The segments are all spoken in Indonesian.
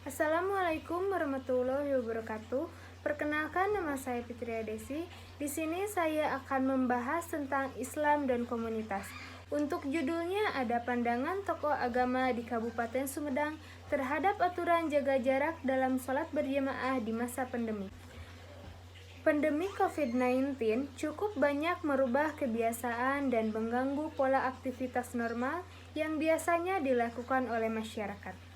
Assalamualaikum warahmatullahi wabarakatuh. Perkenalkan, nama saya Fitria Desi. Di sini saya akan membahas tentang Islam dan komunitas. Untuk judulnya ada pandangan tokoh agama di Kabupaten Sumedang terhadap aturan jaga jarak dalam sholat berjamaah di masa pandemi. Pandemi COVID-19 cukup banyak merubah kebiasaan dan mengganggu pola aktivitas normal yang biasanya dilakukan oleh masyarakat.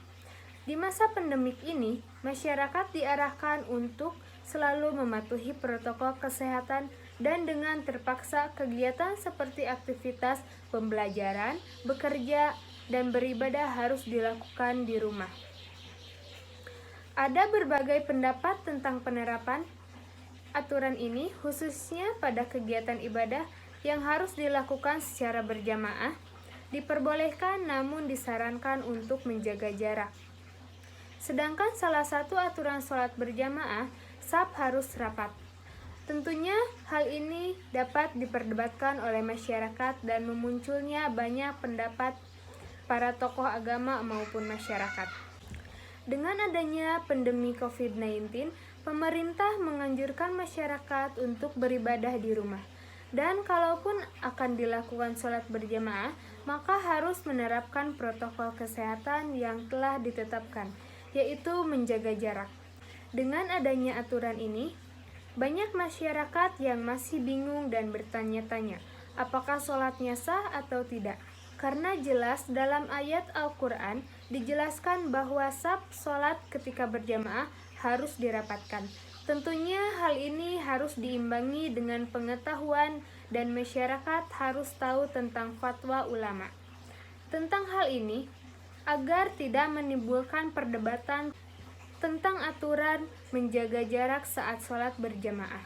Di masa pandemik ini, masyarakat diarahkan untuk selalu mematuhi protokol kesehatan dan dengan terpaksa kegiatan seperti aktivitas pembelajaran, bekerja, dan beribadah harus dilakukan di rumah. Ada berbagai pendapat tentang penerapan aturan ini, khususnya pada kegiatan ibadah yang harus dilakukan secara berjamaah, diperbolehkan namun disarankan untuk menjaga jarak. Sedangkan salah satu aturan sholat berjamaah, shaf harus rapat. Tentunya hal ini dapat diperdebatkan oleh masyarakat dan memunculnya banyak pendapat para tokoh agama maupun masyarakat. Dengan adanya pandemi COVID-19, pemerintah menganjurkan masyarakat untuk beribadah di rumah. Dan kalaupun akan dilakukan sholat berjamaah, maka harus menerapkan protokol kesehatan yang telah ditetapkan, yaitu menjaga jarak. Dengan adanya aturan ini, banyak masyarakat yang masih bingung dan bertanya-tanya, apakah sholatnya sah atau tidak? Karena jelas dalam ayat Al-Quran dijelaskan bahwa shaf sholat ketika berjamaah harus dirapatkan. Tentunya hal ini harus diimbangi dengan pengetahuan dan masyarakat harus tahu tentang fatwa ulama. Tentang hal ini, agar tidak menimbulkan perdebatan tentang aturan menjaga jarak saat sholat berjamaah.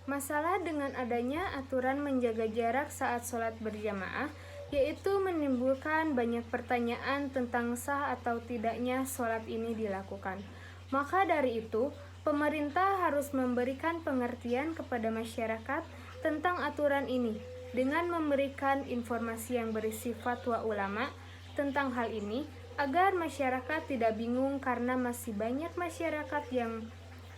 Masalah dengan adanya aturan menjaga jarak saat sholat berjamaah, yaitu menimbulkan banyak pertanyaan tentang sah atau tidaknya sholat ini dilakukan. Maka dari itu, pemerintah harus memberikan pengertian kepada masyarakat tentang aturan ini dengan memberikan informasi yang berisi fatwa ulama tentang hal ini, agar masyarakat tidak bingung karena masih banyak masyarakat yang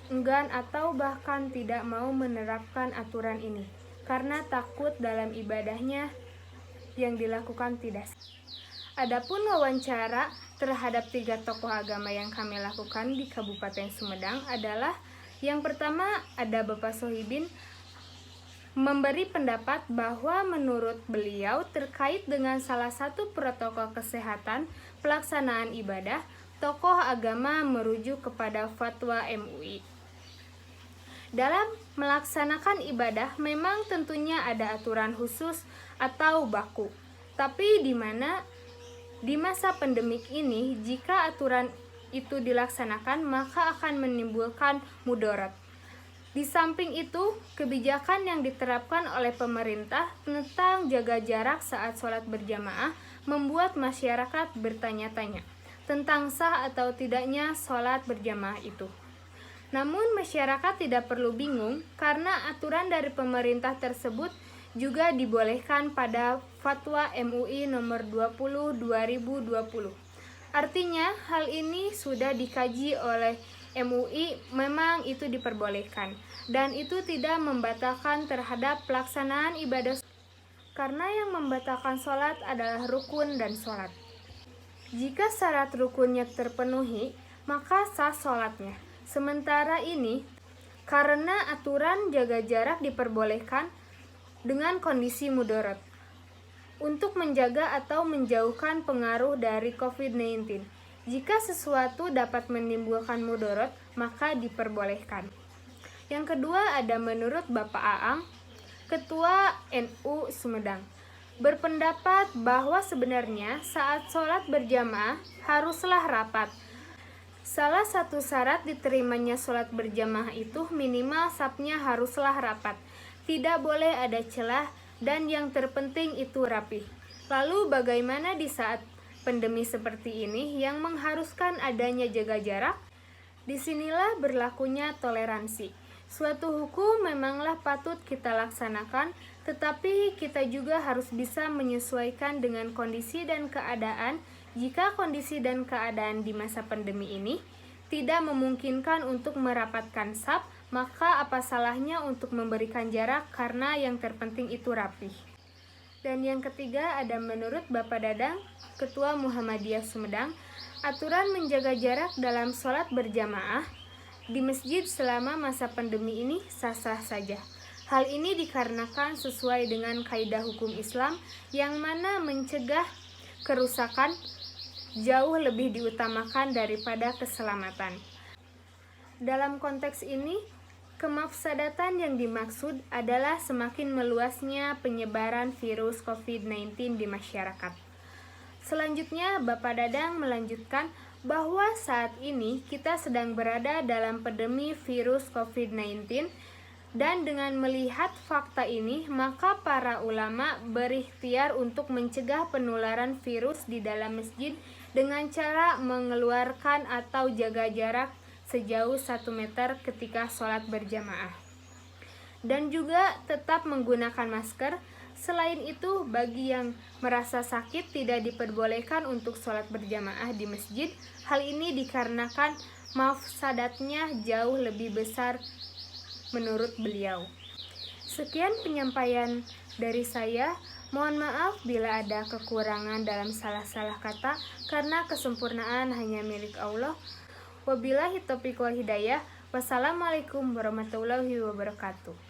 enggan atau bahkan tidak mau menerapkan aturan ini karena takut dalam ibadahnya yang dilakukan tidak. Adapun wawancara terhadap 3 tokoh agama yang kami lakukan di Kabupaten Sumedang adalah yang pertama ada Bapak Sohibin memberi pendapat bahwa menurut beliau terkait dengan salah satu protokol kesehatan pelaksanaan ibadah, tokoh agama merujuk kepada fatwa MUI. Dalam melaksanakan ibadah memang tentunya ada aturan khusus atau baku. Tapi di masa pandemik ini jika aturan itu dilaksanakan maka akan menimbulkan mudarat. Di samping itu, kebijakan yang diterapkan oleh pemerintah tentang jaga jarak saat sholat berjamaah membuat masyarakat bertanya-tanya tentang sah atau tidaknya sholat berjamaah itu. Namun masyarakat tidak perlu bingung karena aturan dari pemerintah tersebut juga dibolehkan pada Fatwa MUI nomor 20 2020. Artinya hal ini sudah dikaji oleh MUI, memang itu diperbolehkan dan itu tidak membatalkan terhadap pelaksanaan ibadah karena yang membatalkan sholat adalah rukun dan sholat. Jika syarat rukunnya terpenuhi, maka sah sholatnya. Sementara ini, karena aturan jaga jarak diperbolehkan dengan kondisi mudarat untuk menjaga atau menjauhkan pengaruh dari COVID-19. Jika sesuatu dapat menimbulkan mudarat, maka diperbolehkan. Yang kedua ada menurut Bapak Aang, Ketua NU Sumedang, berpendapat bahwa sebenarnya saat sholat berjamaah haruslah rapat. Salah satu syarat diterimanya sholat berjamaah itu minimal shafnya haruslah rapat. Tidak boleh ada celah dan yang terpenting itu rapi. Lalu bagaimana di saat pandemi seperti ini yang mengharuskan adanya jaga jarak? Disinilah berlakunya toleransi. Suatu hukum memanglah patut kita laksanakan, tetapi kita juga harus bisa menyesuaikan dengan kondisi dan keadaan Jika kondisi dan keadaan di masa pandemi ini tidak memungkinkan untuk merapatkan saf, maka apa salahnya untuk memberikan jarak karena yang terpenting itu rapih. Dan yang ketiga ada menurut Bapak Dadang, Ketua Muhammadiyah Sumedang, aturan menjaga jarak dalam sholat berjamaah di masjid selama masa pandemi ini sah-sah saja. Hal ini dikarenakan sesuai dengan kaidah hukum Islam yang mana mencegah kerusakan jauh lebih diutamakan daripada keselamatan. Dalam konteks ini, kemafsadatan yang dimaksud adalah semakin meluasnya penyebaran virus COVID-19 di masyarakat. Selanjutnya, Bapak Dadang melanjutkan bahwa saat ini kita sedang berada dalam pandemi virus COVID-19 dan dengan melihat fakta ini, maka para ulama berikhtiar untuk mencegah penularan virus di dalam masjid dengan cara mengeluarkan atau jaga jarak sejauh 1 meter ketika sholat berjamaah. Dan juga tetap menggunakan masker. Selain itu, bagi yang merasa sakit tidak diperbolehkan untuk sholat berjamaah di masjid. Hal ini dikarenakan mafsadatnya jauh lebih besar menurut beliau. Sekian penyampaian dari saya. Mohon maaf bila ada kekurangan dalam salah-salah kata, karena kesempurnaan hanya milik Allah. Wabillahi taufiq wal hidayah. Wassalamualaikum warahmatullahi wabarakatuh.